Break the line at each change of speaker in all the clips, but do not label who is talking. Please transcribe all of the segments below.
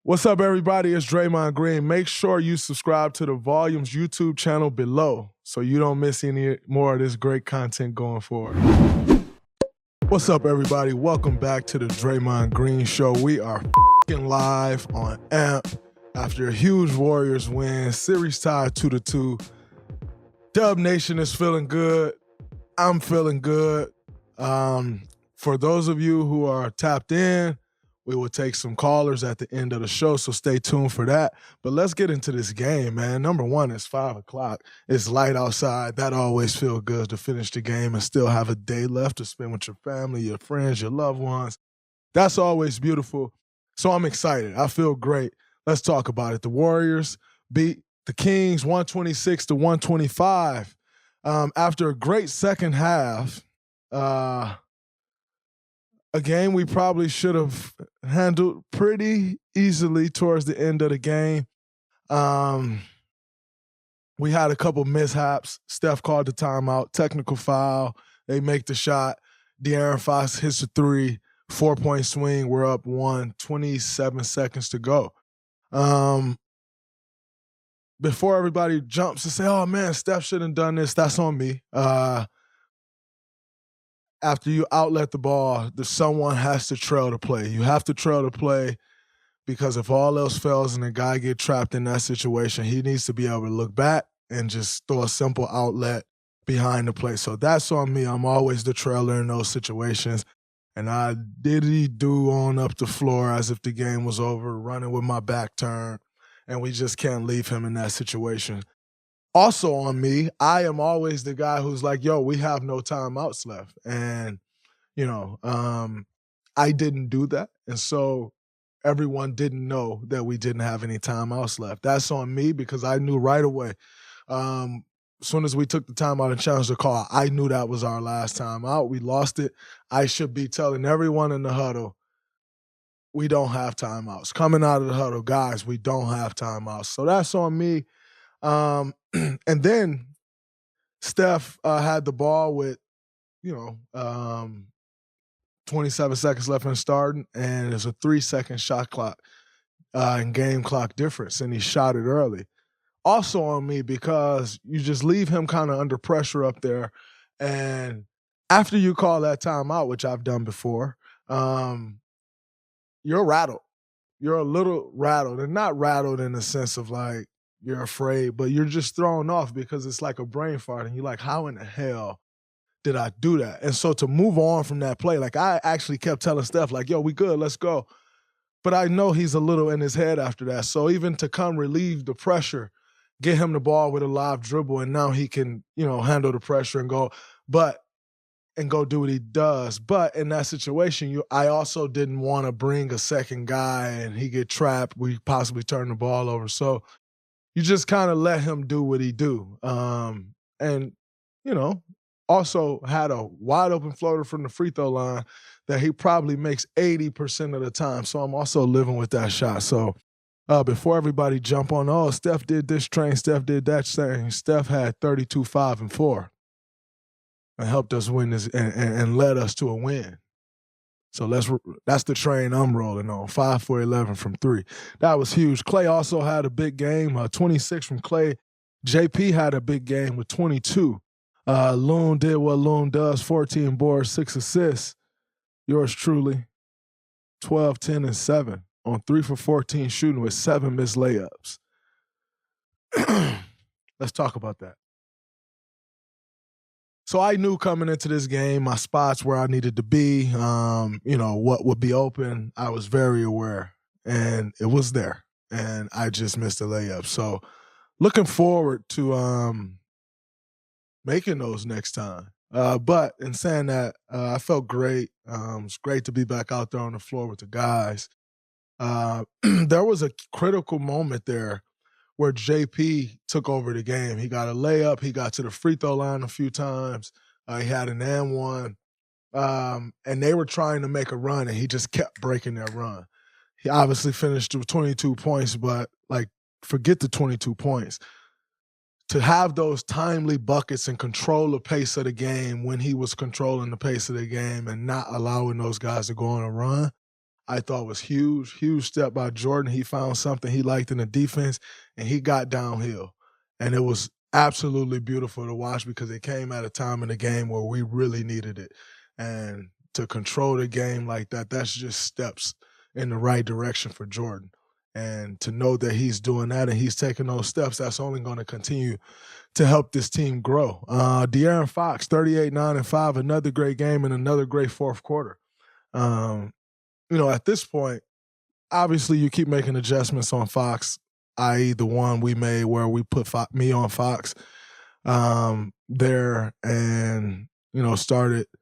What's up, everybody? It's Draymond Green. Make sure you subscribe to the Volumes YouTube channel below so you don't miss any more of this great content going forward. What's up, everybody? Welcome back to the Draymond Green Show. We are live on AMP after a huge Warriors win. Series tied 2-2. Dub Nation is feeling good. I'm feeling good. For those of you who are tapped in, we will take some callers at the end of the show, so stay tuned for that. But let's get into this game, man. Number one, it's 5 o'clock. It's light outside. That always feels good to finish the game and still have a day left to spend with your family, your friends, your loved ones. That's always beautiful. So I'm excited. I feel great. Let's talk about it. The Warriors beat the Kings 126-125. After a great second half, a game we probably should have handled pretty easily towards the end of the game. We had a couple mishaps. Steph called the timeout, technical foul. They make the shot. De'Aaron Fox hits a three, 4-point swing. We're up 27 seconds to go. Before everybody jumps and say, oh, man, Steph shouldn't have done this, that's on me. After you outlet the ball, someone has to trail the play. You have to trail the play because if all else fails and the guy get trapped in that situation, he needs to be able to look back and just throw a simple outlet behind the play. So that's on me. I'm always the trailer in those situations. And I did-do on up the floor as if the game was over, running with my back turned, and we just can't leave him in that situation. Also on me, I am always the guy who's like, yo, we have no timeouts left. And, I didn't do that. And so everyone didn't know that we didn't have any timeouts left. That's on me because I knew right away. As soon as we took the timeout and challenged the call, I knew that was our last timeout. We lost it. I should be telling everyone in the huddle, we don't have timeouts. Coming out of the huddle, guys, we don't have timeouts. So that's on me. And then Steph had the ball with, 27 seconds left in starting, and there's a 3-second shot clock and game clock difference, and he shot it early. Also on me because you just leave him kind of under pressure up there, and after you call that timeout, which I've done before, you're rattled. You're a little rattled, and not rattled in the sense of like, you're afraid, but you're just thrown off because it's like a brain fart and you're like, how in the hell did I do that? And so to move on from that play, like I actually kept telling Steph like, yo, we good, let's go. But I know he's a little in his head after that. So even to come relieve the pressure, get him the ball with a live dribble, and now he can, handle the pressure and go do what he does. But in that situation, I also didn't want to bring a second guy and he get trapped. We possibly turn the ball over. So you just kind of let him do what he do. Also had a wide open floater from the free throw line that he probably makes 80% of the time. So I'm also living with that shot. So before everybody jump on, oh, Steph did this train, Steph did that train, Steph had 32, 5, and 4 and helped us win this and led us to a win. So that's the train I'm rolling on, 5 for 11 from 3. That was huge. Klay also had a big game, 26 from Klay. JP had a big game with 22. Loon did what Loon does, 14 boards, 6 assists. Yours truly, 12, 10, and 7 on 3 for 14 shooting with 7 missed layups. Let's talk about that. So I knew coming into this game my spots where I needed to be, what would be open. I was very aware, and it was there, and I just missed a layup. So looking forward to making those next time. But in saying that, I felt great. It's great to be back out there on the floor with the guys. There was a critical moment there where JP took over the game. He got a layup. He got to the free throw line a few times. He had an and one. And they were trying to make a run, and he just kept breaking their run. He obviously finished with 22 points, but, forget the 22 points. To have those timely buckets and control the pace of the game when he was controlling the pace of the game and not allowing those guys to go on a run, I thought was huge, huge step by Jordan. He found something he liked in the defense, and he got downhill. And it was absolutely beautiful to watch because it came at a time in the game where we really needed it. And to control the game like that, that's just steps in the right direction for Jordan. And to know that he's doing that and he's taking those steps, that's only going to continue to help this team grow. De'Aaron Fox, 38, 9, and 5, another great game and another great fourth quarter. At this point, obviously you keep making adjustments on Fox, i.e. the one we made where we put me on Fox there and, started –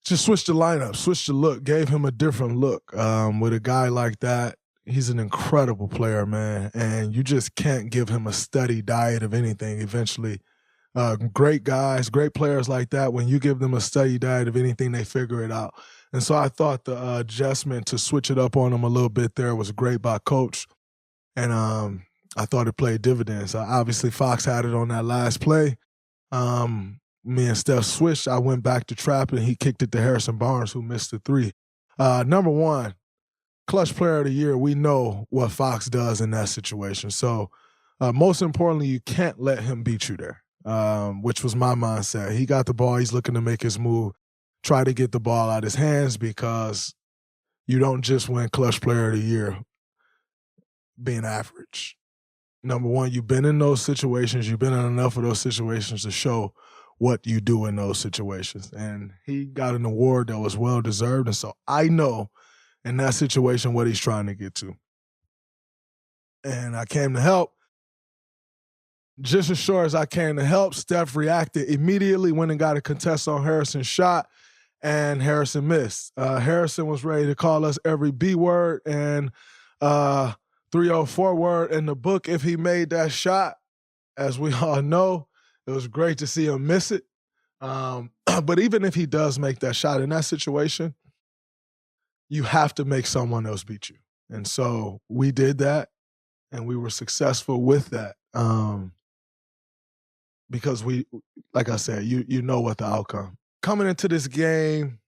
just switched the lineup, switched the look, gave him a different look. With a guy like that, he's an incredible player, man, and you just can't give him a steady diet of anything eventually. Great guys, great players like that, when you give them a steady diet of anything, they figure it out. And so I thought the adjustment to switch it up on him a little bit there was great by Coach, and I thought it played dividends. Obviously, Fox had it on that last play. Me and Steph switched. I went back to Trap, and he kicked it to Harrison Barnes, who missed the three. Number one, clutch player of the year, we know what Fox does in that situation. So most importantly, you can't let him beat you there, which was my mindset. He got the ball. He's looking to make his move, try to get the ball out of his hands because you don't just win clutch player of the year being average. Number one, you've been in those situations. You've been in enough of those situations to show what you do in those situations. And he got an award that was well-deserved. And so I know in that situation what he's trying to get to. And I came to help. Just as sure as I came to help, Steph reacted immediately, went and got a contest on Harrison's shot, and Harrison missed. Harrison was ready to call us every B word and 304 word in the book if he made that shot. As we all know, it was great to see him miss it. But even if he does make that shot in that situation, you have to make someone else beat you. And so we did that, and we were successful with that. Because we, like I said, you know what the outcome. Coming into this game,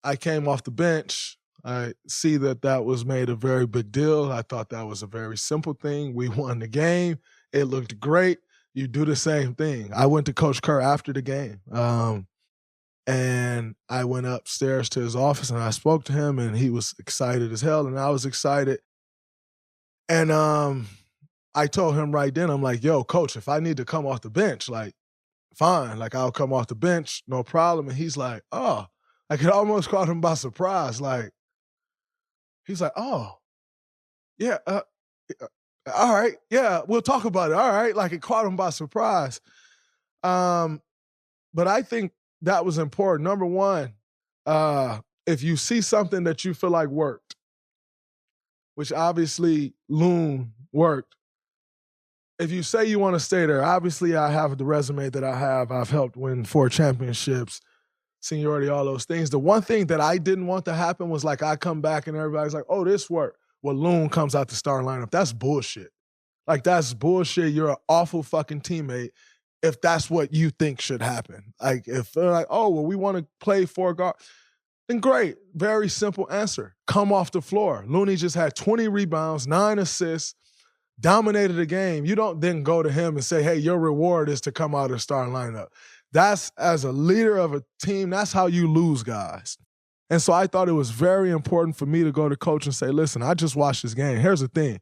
I came off the bench. I see that was made a very big deal. I thought that was a very simple thing. We won the game. It looked great. You do the same thing. I went to Coach Kerr after the game, and I went upstairs to his office, and I spoke to him, and he was excited as hell, and I was excited. And I told him right then, I'm like, yo, Coach, if I need to come off the bench, like, fine. Like, I'll come off the bench, no problem. And he's like, oh. Like, it almost caught him by surprise. Like, he's like, oh, yeah, all right, yeah, we'll talk about it. All right, like it caught him by surprise. But I think that was important. Number one, if you see something that you feel like worked, which obviously Loon worked, if you say you want to stay there, obviously I have the resume that I have. I've helped win 4 championships, seniority, all those things. The one thing that I didn't want to happen was like I come back and everybody's like, oh, this worked. Well, Loon comes out the starting lineup. That's bullshit. Like, that's bullshit. You're an awful fucking teammate if that's what you think should happen. Like, if they're like, oh, well, we want to play 4 guard, then great. Very simple answer. Come off the floor. Looney just had 20 rebounds, 9 assists, dominated the game. You don't then go to him and say, hey, your reward is to come out of the starting lineup. That's, as a leader of a team, that's how you lose guys. And so I thought it was very important for me to go to Coach and say, listen, I just watched this game. Here's the thing. I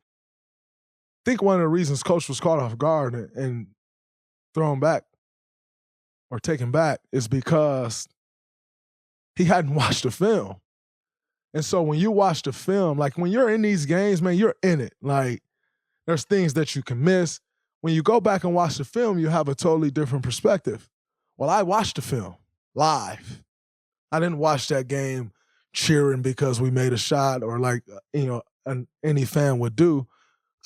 think one of the reasons Coach was caught off guard and thrown back or taken back is because he hadn't watched the film. And so when you watch the film, like when you're in these games, man, you're in it. Like, there's things that you can miss. When you go back and watch the film, you have a totally different perspective. Well, I watched the film live. I didn't watch that game cheering because we made a shot or like, any fan would do.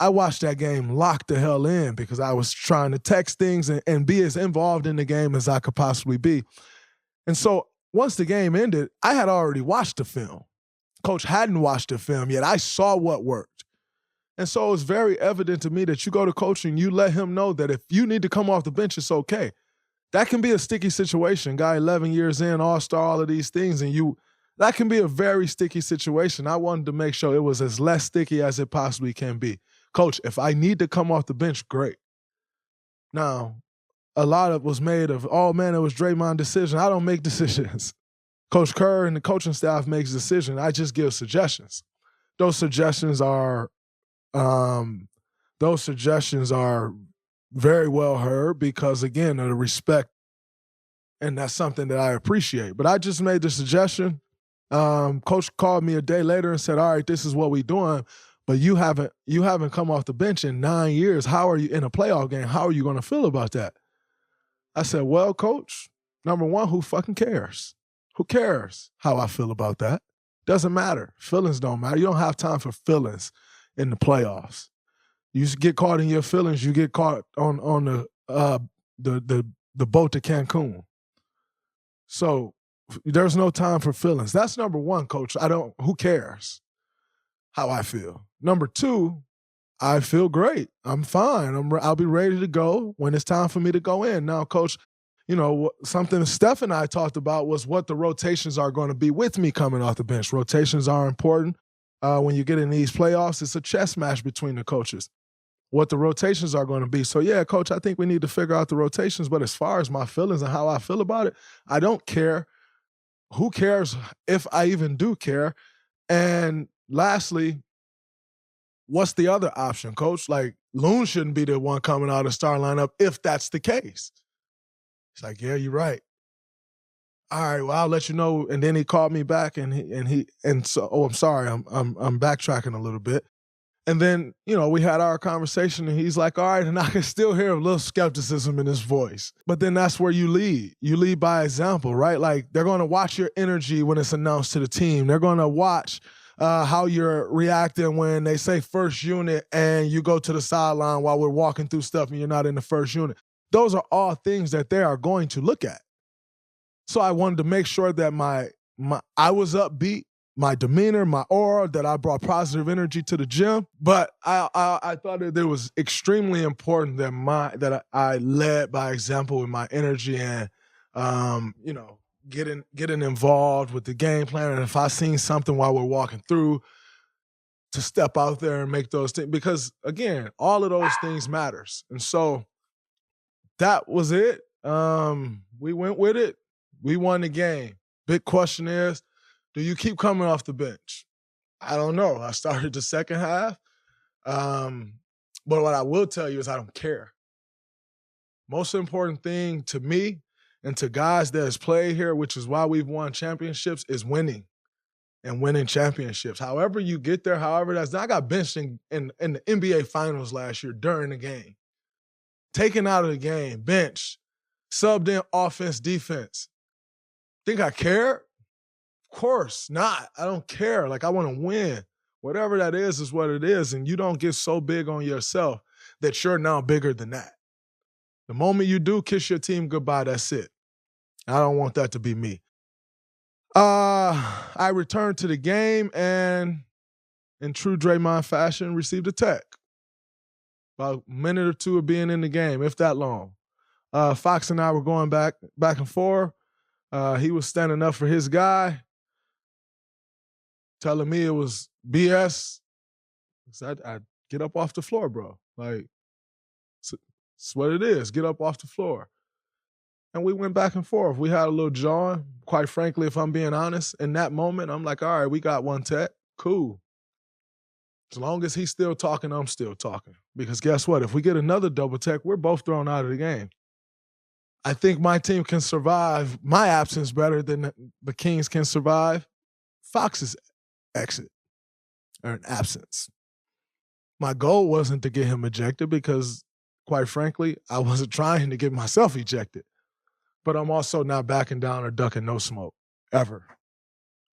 I watched that game locked the hell in because I was trying to text things and be as involved in the game as I could possibly be. And so once the game ended, I had already watched the film. Coach hadn't watched the film yet. I saw what worked. And so it was very evident to me that you go to Coach and you let him know that if you need to come off the bench, it's okay. That can be a sticky situation. Guy 11 years in, all-star, all of these things, and you that can be a very sticky situation. I wanted to make sure it was as less sticky as it possibly can be. Coach, if I need to come off the bench, great. Now, a lot of it was made of, oh man, it was Draymond's decision. I don't make decisions. Coach Kerr and the coaching staff makes decisions. I just give suggestions. Those suggestions are very well heard because, again, of the respect, and that's something that I appreciate. But I just made the suggestion. Coach called me a day later and said, all right, this is what we're doing, but you haven't come off the bench in 9 years. How are you in a playoff game? How are you going to feel about that? I said, well, Coach, number one, who fucking cares? Who cares how I feel about that? Doesn't matter. Feelings don't matter. You don't have time for feelings in the playoffs. You get caught in your feelings, you get caught on the boat to Cancun. So there's no time for feelings. That's number one, Coach. Who cares how I feel? Number two, I feel great. I'm fine. I'll be ready to go when it's time for me to go in. Now, Coach, something Steph and I talked about was what the rotations are going to be with me coming off the bench. Rotations are important. When you get in these playoffs, it's a chess match between the coaches. What the rotations are going to be. So, yeah, Coach, I think we need to figure out the rotations. But as far as my feelings and how I feel about it, I don't care. Who cares if I even do care? And lastly, what's the other option, Coach? Like, Loon shouldn't be the one coming out of the star lineup if that's the case. It's like, yeah, you're right. All right, well, I'll let you know. And then he called me back I'm sorry, I'm backtracking a little bit. And then, we had our conversation and he's like, all right, and I can still hear a little skepticism in his voice. But then that's where you lead. You lead by example, right? Like, they're going to watch your energy when it's announced to the team. They're going to watch how you're reacting when they say first unit and you go to the sideline while we're walking through stuff and you're not in the first unit. Those are all things that they are going to look at. So I wanted to make sure that I was upbeat, my demeanor, my aura, that I brought positive energy to the gym. But I thought that it was extremely important that I led by example with my energy and getting involved with the game plan. And if I seen something while we're walking through, to step out there and make those things. Because again, all of those things matters. And so that was it. We went with it. We won the game. Big question is, do you keep coming off the bench? I don't know. I started the second half. But what I will tell you is I don't care. Most important thing to me and to guys that has played here, which is why we've won championships, is winning and winning championships. However you get there, I got benched in the NBA Finals last year during the game. Taken out of the game, bench, subbed in offense, defense. Think I care? Of course not. I don't care. Like, I want to win. Whatever that is what it is. And you don't get so big on yourself that you're now bigger than that. The moment you do, kiss your team goodbye, that's it. I don't want that to be me. I returned to the game and, in true Draymond fashion, received a tech. About a minute or two of being in the game, if that long. Fox and I were going back and forth. He was standing up for his guy, telling me it was BS. So I get up off the floor, bro. Like, it's what it is. Get up off the floor. And we went back and forth. We had a little jawing. Quite frankly, if I'm being honest, in that moment, I'm like, all right, we got one tech. Cool. As long as he's still talking, I'm still talking. Because guess what? If we get another double tech, we're both thrown out of the game. I think my team can survive my absence better than the Kings can survive Fox's exit or an absence. My goal wasn't to get him ejected because, quite frankly, I wasn't trying to get myself ejected. But I'm also not backing down or ducking no smoke, ever.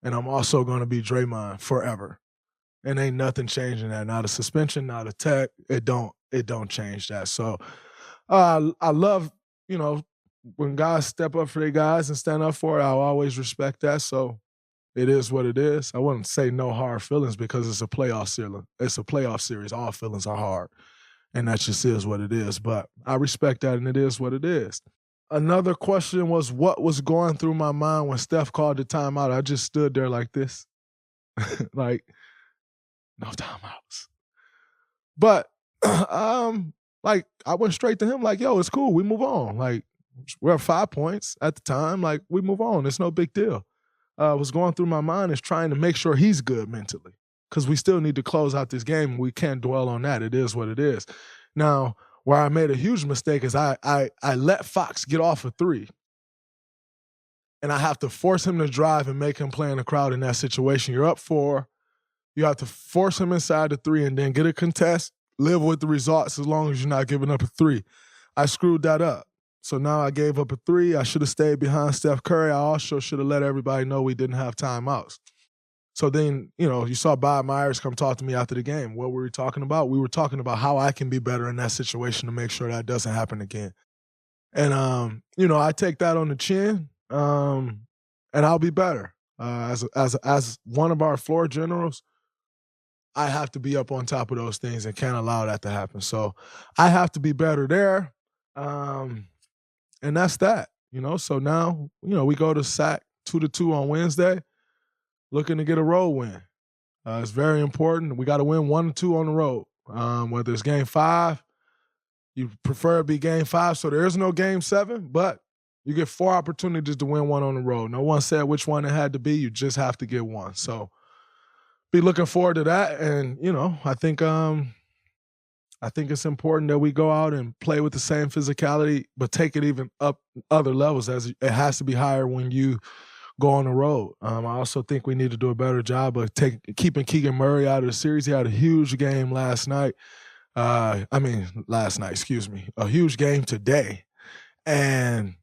And I'm also going to be Draymond forever. And ain't nothing changing that. Not a suspension, not a tech. It don't change that. So I love, when guys step up for their guys and stand up for it, I'll always respect that. So it is what it is. I wouldn't say no hard feelings because it's a playoff series. It's a playoff series. All feelings are hard. And that just is what it is. But I respect that, and it is what it is. Another question was, what was going through my mind when Steph called the timeout? I just stood there like this. Like, no timeouts. But like, I went straight to him like, yo, it's cool. We move on. Like, we're at 5 points at the time. Like, we move on. It's no big deal. What's going through my mind is trying to make sure he's good mentally, because we still need to close out this game. We can't dwell on that. It is what it is. Now, where I made a huge mistake is I let Fox get off a three, and I have to force him to drive and make him play in the crowd in that situation. You're up 4. You have to force him inside the 3 and then get a contest, live with the results as long as you're not giving up a 3. I screwed that up. So now I gave up a 3. I should have stayed behind Steph Curry. I also should have let everybody know we didn't have timeouts. So then, you saw Bob Myers come talk to me after the game. What were we talking about? We were talking about how I can be better in that situation to make sure that doesn't happen again. And, I take that on the chin, and I'll be better. As one of our floor generals, I have to be up on top of those things and can't allow that to happen. So I have to be better there. And that's that, So now, we go to Sac 2-2 on Wednesday, looking to get a road win. It's very important. We got to win 1-2 on the road. Whether it's game 5, you prefer it be game 5, so there is no game 7, but you get 4 opportunities to win 1 on the road. No one said which one it had to be. You just have to get 1. So be looking forward to that. And, I think it's important that we go out and play with the same physicality, but take it even up other levels, as it has to be higher when you go on the road. I also think we need to do a better job of keeping Keegan Murray out of the series. He had a huge game last night. A huge game today. And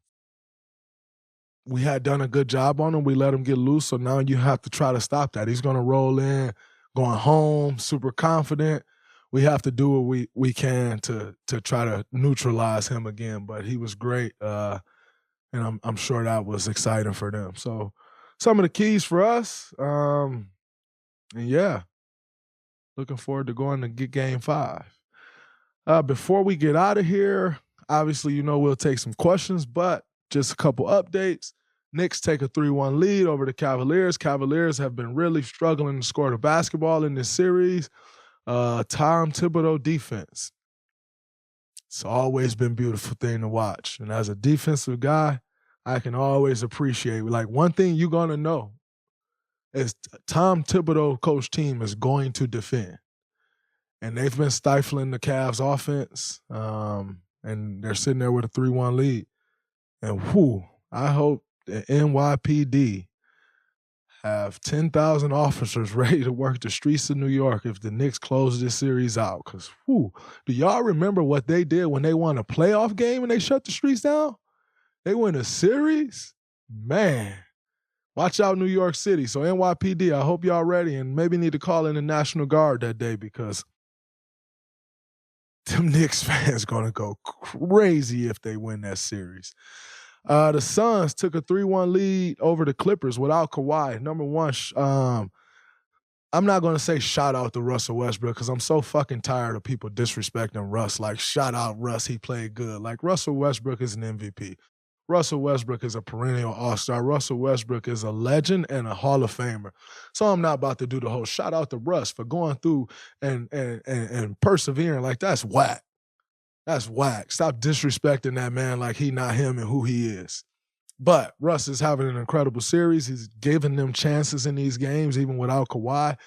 we had done a good job on him. We let him get loose, so now you have to try to stop that. He's going to roll in, going home, super confident. We have to do what we can to try to neutralize him again. But he was great, and I'm sure that was exciting for them. So some of the keys for us, and yeah, looking forward to going to get game 5. Before we get out of here, obviously, we'll take some questions, but just a couple updates. Knicks take a 3-1 lead over the Cavaliers. Cavaliers have been really struggling to score the basketball in this series. Tom Thibodeau defense. It's always been a beautiful thing to watch. And as a defensive guy, I can always appreciate, like, one thing you're going to know is Tom Thibodeau coach team is going to defend. And they've been stifling the Cavs offense, and they're sitting there with a 3-1 lead. And I hope the NYPD have 10,000 officers ready to work the streets of New York if the Knicks close this series out. Because, do y'all remember what they did when they won a playoff game and they shut the streets down? They win a series? Man, watch out New York City. So NYPD, I hope y'all ready, and maybe need to call in the National Guard that day, because them Knicks fans going to go crazy if they win that series. The Suns took a 3-1 lead over the Clippers without Kawhi. Number one, I'm not going to say shout out to Russell Westbrook, because I'm so fucking tired of people disrespecting Russ. Like, shout out Russ, he played good. Like, Russell Westbrook is an MVP. Russell Westbrook is a perennial all-star. Russell Westbrook is a legend and a Hall of Famer. So I'm not about to do the whole shout out to Russ for going through and persevering. Like, that's whack. That's whack. Stop disrespecting that man like he not him and who he is. But Russ is having an incredible series. He's giving them chances in these games, even without Kawhi.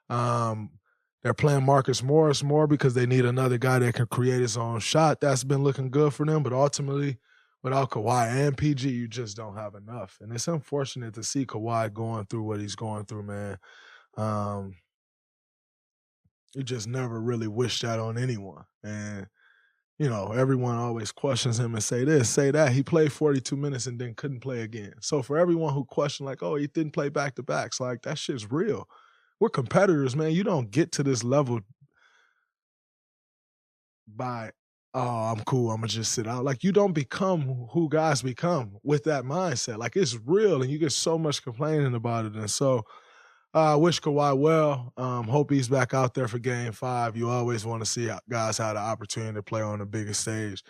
They're playing Marcus Morris more because they need another guy that can create his own shot. That's been looking good for them. But ultimately, without Kawhi and PG, you just don't have enough. And it's unfortunate to see Kawhi going through what he's going through, man. You just never really wish that on anyone. And, everyone always questions him and say this, say that. He played 42 minutes and then couldn't play again. So for everyone who questioned, like, oh, he didn't play back-to-backs, like, that shit's real. We're competitors, man. You don't get to this level by, oh, I'm cool, I'm going to just sit out. Like, you don't become who guys become with that mindset. Like, it's real, and you get so much complaining about it. And so I wish Kawhi well. Hope he's back out there for Game 5. You always want to see guys have the opportunity to play on the biggest stage.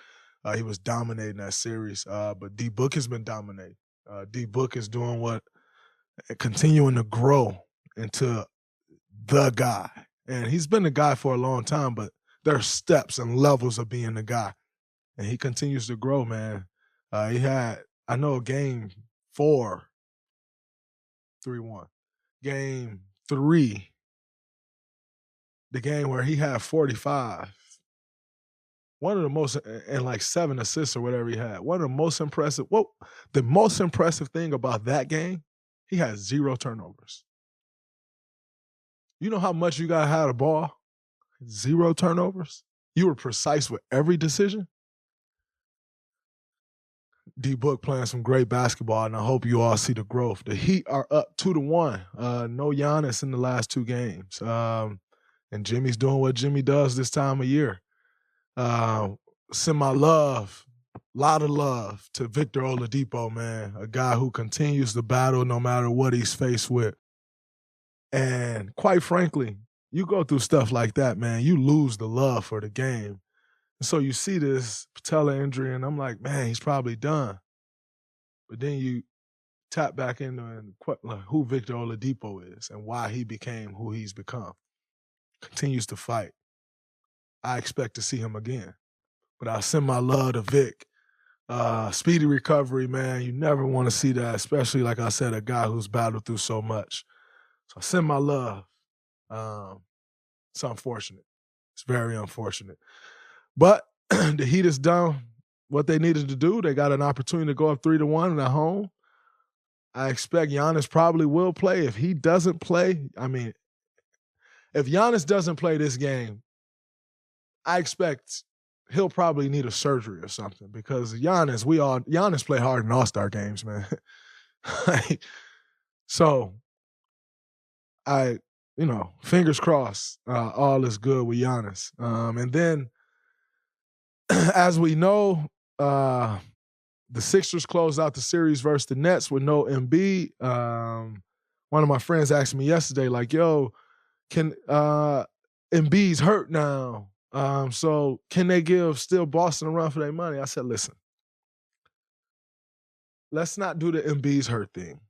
He was dominating that series. But D-Book has been dominating. D-Book is doing continuing to grow into the guy. And he's been the guy for a long time, but there are steps and levels of being the guy. And he continues to grow, man. He had, I know, game 4, 3-1. Game 3, the game where he had 45. One of the most, and like 7 assists or whatever he had. One of the most impressive, the most impressive thing about that game, he had 0 turnovers. You know how much you got to have the ball? 0 turnovers? You were precise with every decision? D-Book playing some great basketball, and I hope you all see the growth. The Heat are up 2-1. No Giannis in the last 2 games. And Jimmy's doing what Jimmy does this time of year. Send my love, a lot of love to Victor Oladipo, man, a guy who continues to battle no matter what he's faced with. And quite frankly, you go through stuff like that, man, you lose the love for the game. And so you see this patella injury, and I'm like, man, he's probably done. But then you tap back into who Victor Oladipo is and why he became who he's become. Continues to fight. I expect to see him again. But I send my love to Vic. Speedy recovery, man. You never want to see that, especially, like I said, a guy who's battled through so much. So I send my love. It's unfortunate. It's very unfortunate. But the Heat is done what they needed to do. They got an opportunity to go up 3-1 at home. I expect Giannis probably will play. If he doesn't play, if Giannis doesn't play this game, I expect he'll probably need a surgery or something, because Giannis play hard in All-Star games, man. So fingers crossed, all is good with Giannis. And then, as we know, the Sixers closed out the series versus the Nets with no Embiid. One of my friends asked me yesterday, like, yo, Embiid's hurt now. So can they give still Boston a run for their money? I said, listen, let's not do the Embiid's hurt thing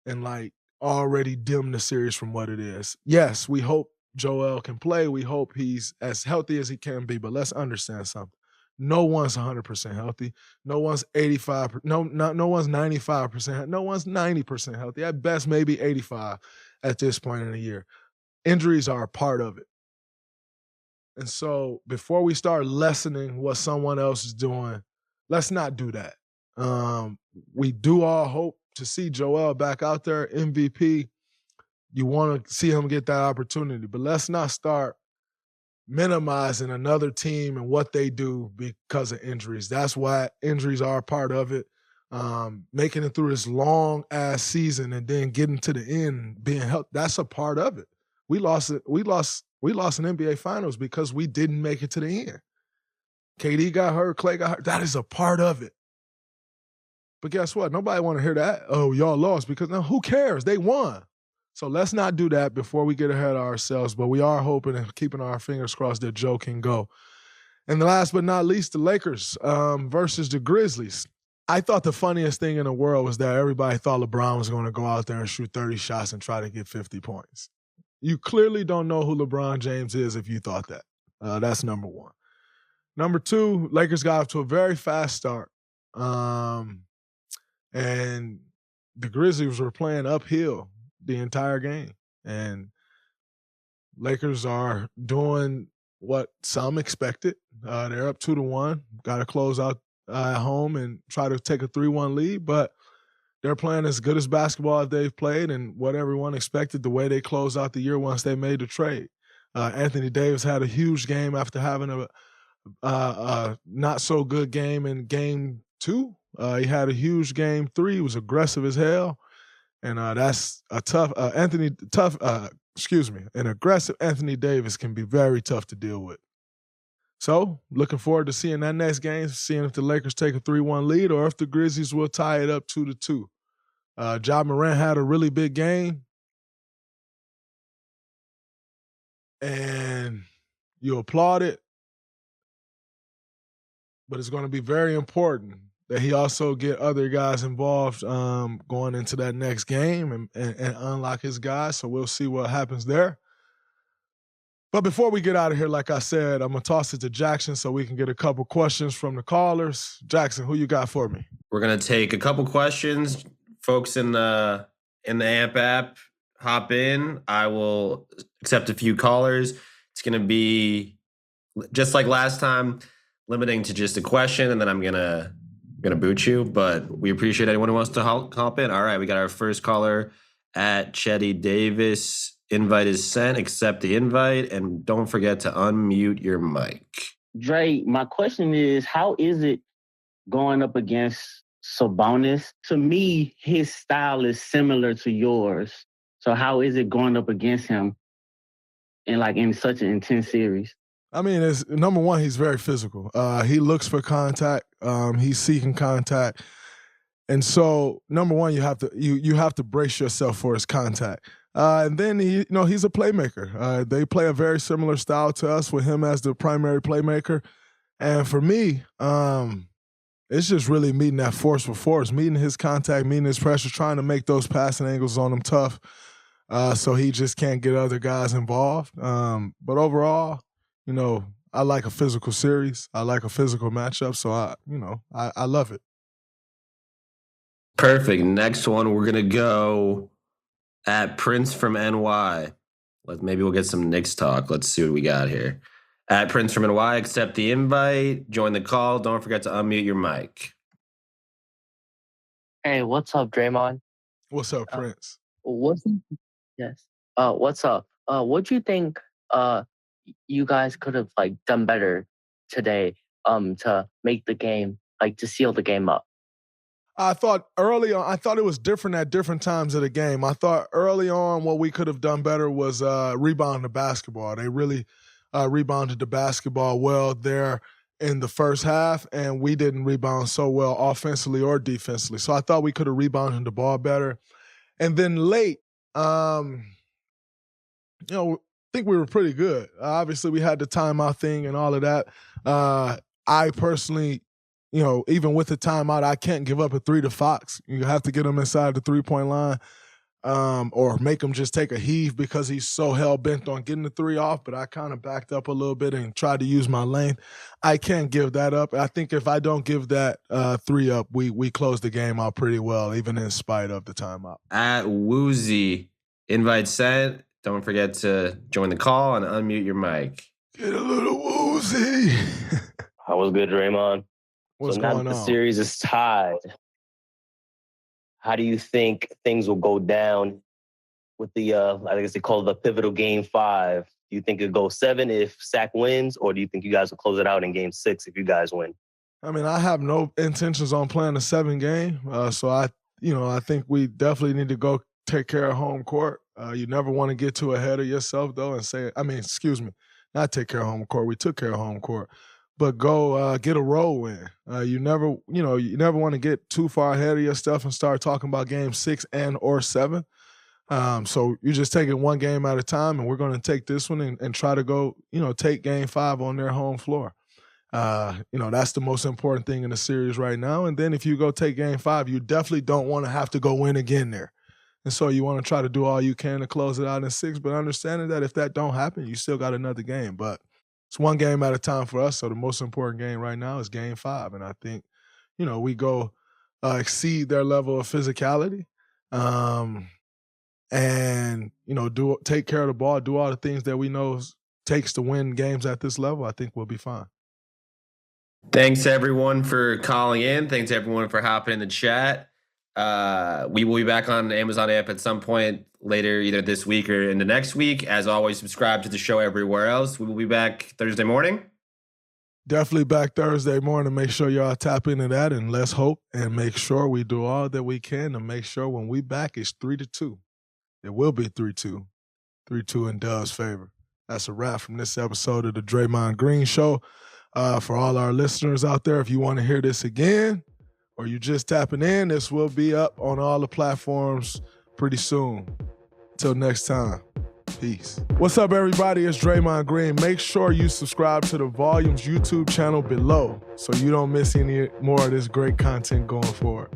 and already dim the series from what it is. Yes, we hope Joel can play. We hope he's as healthy as he can be, but let's understand something. No one's 100% healthy. No one's 85%. No one's 95%. No one's 90% healthy. At best, maybe 85 at this point in the year. Injuries are a part of it. And so before we start lessening what someone else is doing, let's not do that. We do all hope to see Joel back out there, MVP. You want to see him get that opportunity, but let's not start minimizing another team and what they do because of injuries. That's why injuries are a part of it. Making it through this long-ass season and then getting to the end, being healthy, that's a part of it. We lost an NBA Finals because we didn't make it to the end. KD got hurt, Klay got hurt. That is a part of it. But guess what? Nobody want to hear that. Oh, y'all lost, because now who cares? They won. So let's not do that before we get ahead of ourselves. But we are hoping and keeping our fingers crossed that Joe can go. And last but not least, the Lakers versus the Grizzlies. I thought the funniest thing in the world was that everybody thought LeBron was going to go out there and shoot 30 shots and try to get 50 points. You clearly don't know who LeBron James is if you thought that. That's number one. Number two, Lakers got off to a very fast start. And the Grizzlies were playing uphill the entire game. And Lakers are doing what some expected. They're up 2-1. Got to close out at home and try to take a 3-1 lead. But they're playing as good as basketball as they've played and what everyone expected the way they closed out the year once they made the trade. Anthony Davis had a huge game after having a not-so-good game in Game 2. He had a huge Game 3. He was aggressive as hell. And that's a an aggressive Anthony Davis can be very tough to deal with. So, looking forward to seeing that next game, seeing if the Lakers take a 3-1 lead or if the Grizzlies will tie it up 2-2. Ja Morant had a really big game. And you applaud it. but it's going to be very important that he also get other guys involved going into that next game and unlock his guys. So we'll see what happens there. But before we get out of here, like I said, I'm going to toss it to Jackson so we can get a couple questions from the callers. Jackson, who you got for me?
We're going to take a couple questions. Folks in the AMP app, hop in. I will accept a few callers. It's going to be just like last time, limiting to just a question, and then I'm gonna boot you. But we appreciate anyone who wants to hop in. All right, we got our first caller at Chetty Davis. Invite is sent. Accept the invite, and don't forget to unmute your mic.
Dray, my question is, how is it going up against Sabonis? To me, his style is similar to yours. So how is it going up against him in such an intense series?
I mean, it's, number one, he's very physical. He looks for contact. He's seeking contact. And so, number one, you have to brace yourself for his contact. And then he's a playmaker. They play a very similar style to us with him as the primary playmaker. And for me, it's just really meeting that force with force, meeting his contact, meeting his pressure, trying to make those passing angles on him tough, so he just can't get other guys involved. But overall, I like a physical series. I like a physical matchup. So I love it.
Perfect. Next one, we're gonna go at Prince from NY. Maybe we'll get some Knicks talk. Let's see what we got here. At Prince from NY, accept the invite, join the call. Don't forget to unmute your mic.
Hey, what's up, Draymond?
What's up, Prince?
What's up? What do you think you guys could have done better today to make the game, to seal the game up?
I thought early on, it was different at different times of the game. I thought early on what we could have done better was rebound the basketball. They really rebounded the basketball well there in the first half, and we didn't rebound so well offensively or defensively. So I thought we could have rebounded the ball better. And then late, I think we were pretty good. Obviously, we had the timeout thing and all of that. I personally, even with the timeout, I can't give up a 3 to Fox. You have to get him inside the three-point line or make him just take a heave because he's so hell-bent on getting the 3 off, but I kind of backed up a little bit and tried to use my length. I can't give that up. I think if I don't give that 3 up, we close the game out pretty well, even in spite of the timeout.
At Woozy, invite sent. Don't forget to join the call and unmute your mic.
Get a little woozy.
How was good, Draymond?
What's
so now
going
that the
on?
series is tied, how do you think things will go down with the, I guess they call it the pivotal game 5? Do you think it'll go 7 if Sac wins, or do you think you guys will close it out in game 6 if you guys win?
I mean, I have no intentions on playing a 7 game. So I think we definitely need to go take care of home court. You never want to get too ahead of yourself, though, not take care of home court. We took care of home court. But go get a road win. You never want to get too far ahead of your stuff and start talking about game 6 and or 7. So you're just taking one game at a time, and we're going to take this one and try to go, take game 5 on their home floor. That's the most important thing in the series right now. And then if you go take game 5, you definitely don't want to have to go win again there. And so you want to try to do all you can to close it out in 6, but understanding that if that don't happen, you still got another game. But it's one game at a time for us. So the most important game right now is game 5. And I think, we go exceed their level of physicality and, take care of the ball, do all the things that we know takes to win games at this level. I think we'll be fine.
Thanks, everyone, for calling in. Thanks, everyone, for hopping in the chat. We will be back on Amazon app at some point later, either this week or into next week. As always, subscribe to the show everywhere else. We will be back Thursday morning.
Definitely back Thursday morning. Make sure y'all tap into that, and let's hope and make sure we do all that we can to make sure when we back it's 3-2. It will be 3-2. 3-2 in Dove's favor. That's a wrap from this episode of the Draymond Green Show. For all our listeners out there, if you want to hear this again, or you just tapping in, this will be up on all the platforms pretty soon. Till next time, peace. Peace. What's up, everybody? It's Draymond Green. Make sure you subscribe to the Volumes YouTube channel below so you don't miss any more of this great content going forward.